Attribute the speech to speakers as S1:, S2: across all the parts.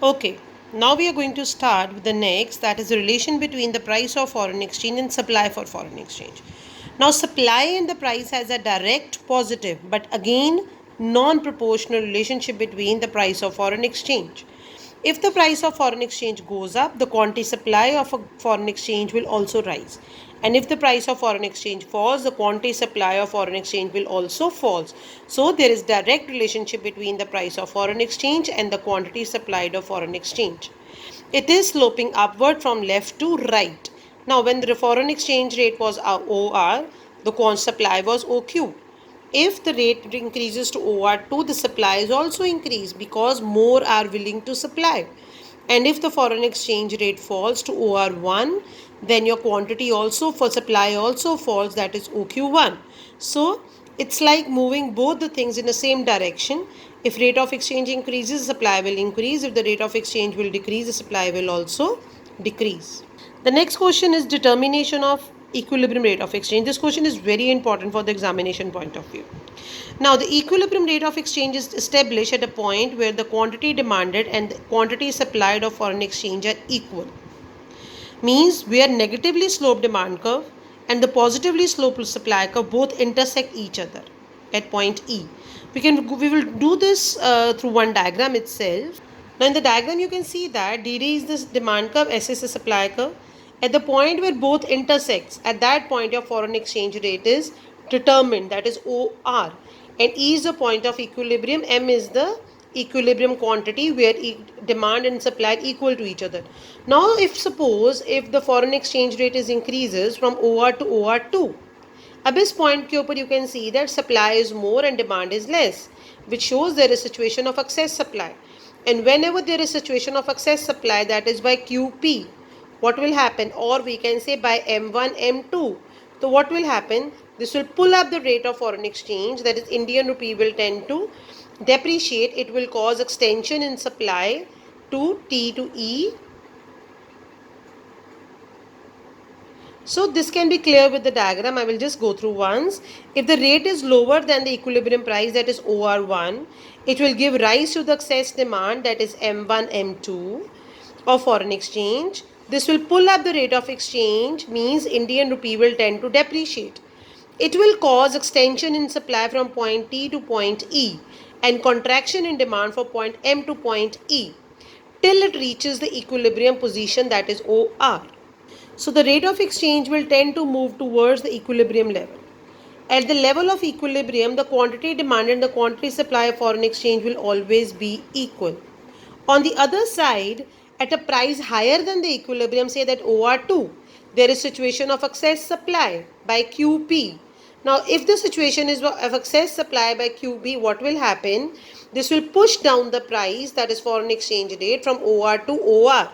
S1: Okay, now we are going to start with the next, that is the relation between the price of foreign exchange and supply for foreign exchange. Now, supply and the price has a direct positive but again non proportional relationship between the price of foreign exchange. If the price of foreign exchange goes up, the quantity supply of a foreign exchange will also rise. And if the price of foreign exchange falls, the quantity supply of foreign exchange will also fall. So there is direct relationship between the price of foreign exchange and the quantity supplied of foreign exchange. It is sloping upward from left to right. Now, when the foreign exchange rate was OR, the quantity supply was OQ. If the rate increases to OR2, the supply is also increased because more are willing to supply. And if the foreign exchange rate falls to OR1, then your quantity also for supply also falls, that is OQ1. So it's like moving both the things in the same direction. If rate of exchange increases, supply will increase. If the rate of exchange will decrease, the supply will also decrease. The next question is determination of equilibrium rate of exchange. This question is very important for the examination point of view. Now, the equilibrium rate of exchange is established at a point where the quantity demanded and the quantity supplied of foreign exchange are equal. Means where negatively sloped demand curve and the positively sloped supply curve both intersect each other at point E. We will do this through one diagram itself. Now in the diagram you can see that DD is this demand curve, S is the supply curve. At the point where both intersects, at that point your foreign exchange rate is determined, that is OR. And E is the point of equilibrium, M is the equilibrium quantity where demand and supply are equal to each other. Now if the foreign exchange rate is increases from OR to OR2, अब इस point के ऊपर you can see that supply is more and demand is less which shows there is situation of excess supply. And whenever there is situation of excess supply, that is by QP, what will happen, or we can say by M1 M2, so what will happen, this will pull up the rate of foreign exchange, that is Indian rupee will tend to depreciate. It will cause extension in supply to T to E. So this can be clear with the diagram. I will just go through once. If the rate is lower than the equilibrium price, that is OR1, it will give rise to the excess demand, that is M1, M2 of foreign exchange. This will pull up the rate of exchange, means Indian rupee will tend to depreciate. It will cause extension in supply from point T to point E and contraction in demand for point M to point E till it reaches the equilibrium position, that is OR. So the rate of exchange will tend to move towards the equilibrium level. At the level of equilibrium, the quantity demand and the quantity supply of foreign exchange will always be equal. On the other side, at a price higher than the equilibrium, say that OR2, there is situation of excess supply by QP. Now, if the situation is of excess supply by QB, what will happen? This will push down the price, that is foreign exchange rate, from OR to OR.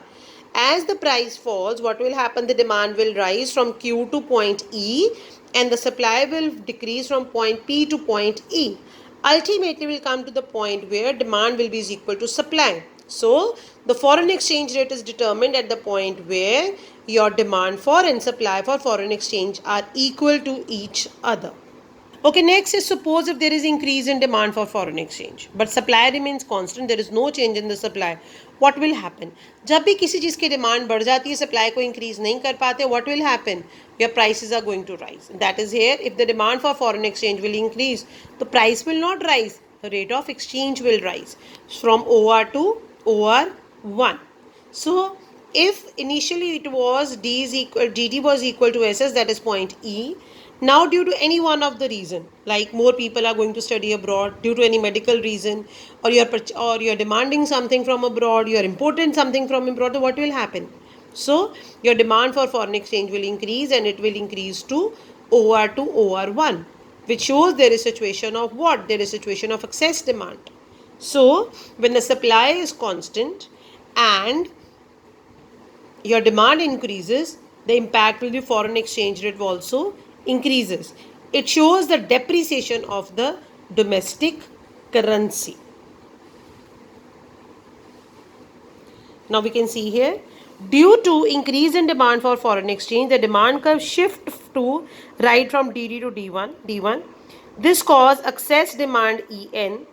S1: As the price falls, what will happen? The demand will rise from Q to point E and the supply will decrease from point P to point E. Ultimately, we'll come to the point where demand will be equal to supply. So, the foreign exchange rate is determined at the point where your demand for and supply for foreign exchange are equal to each other. Okay, next is suppose if there is increase in demand for foreign exchange but supply remains constant, there is no change in the supply, what will happen? जब भी किसी चीज़ की demand बढ़ जाती है, supply को increase नहीं कर पाते, what will happen? Your prices are going to rise. That is here, if the demand for foreign exchange will increase, the price will not rise, the rate of exchange will rise from OR to OR1. So if initially it was DD was equal to SS, that is point E. Now due to any one of the reason, like more people are going to study abroad due to any medical reason, or you're demanding something from abroad, you're importing something from abroad, what will happen? So your demand for foreign exchange will increase and it will increase to OR1, which shows there is situation of what? There is situation of excess demand. So when the supply is constant and your demand increases, the impact will be foreign exchange rate also increases. It shows the depreciation of the domestic currency. Now we can see here, due to increase in demand for foreign exchange, the demand curve shift to right from DD to D1. This cause excess demand EN.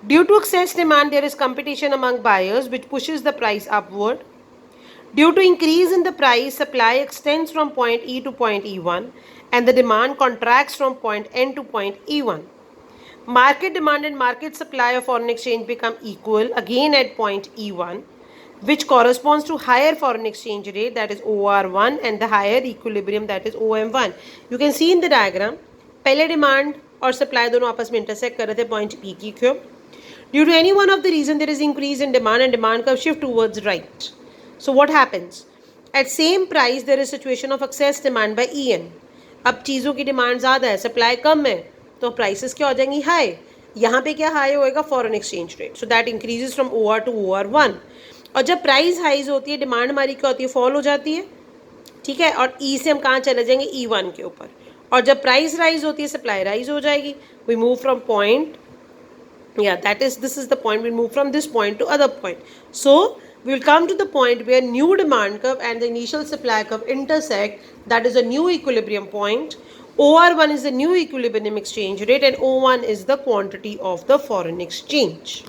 S1: Due to excess demand, there is competition among buyers which pushes the price upward. Due to increase in the price, supply extends from point E to point E1 and the demand contracts from point N to point E1. Market demand and market supply of foreign exchange become equal again at point E1, which corresponds to higher foreign exchange rate, that is OR1, and the higher equilibrium, that is OM1. You can see in the diagram, पहले demand और supply दोनों आपस में intersect कर रहे थे point P की क्यों? Due to any one of the reason, there is increase in demand and demand curve shift towards right. So what happens? At same price, there is situation of excess demand by EN. अब चीज़ों की demand ज़्यादा है, supply कम है, तो prices क्या हो जाएंगी? हाई. यहाँ पे क्या हाई होएगा? Foreign exchange rate. So that increases from OR to OR1. और जब प्राइस हाइज होती है, डिमांड हमारी क्या होती है? फॉल हो जाती है. ठीक है. और ई से हम कहाँ चले जाएंगे? E1 के ऊपर. और जब प्राइस राइज होती है, सप्लाई राइज हो जाएगी. We move from point, this is the point. We'll move from this point to other point. So we'll come to the point where new demand curve and the initial supply curve intersect. That is a new equilibrium point. OR1 is the new equilibrium exchange rate and O1 is the quantity of the foreign exchange.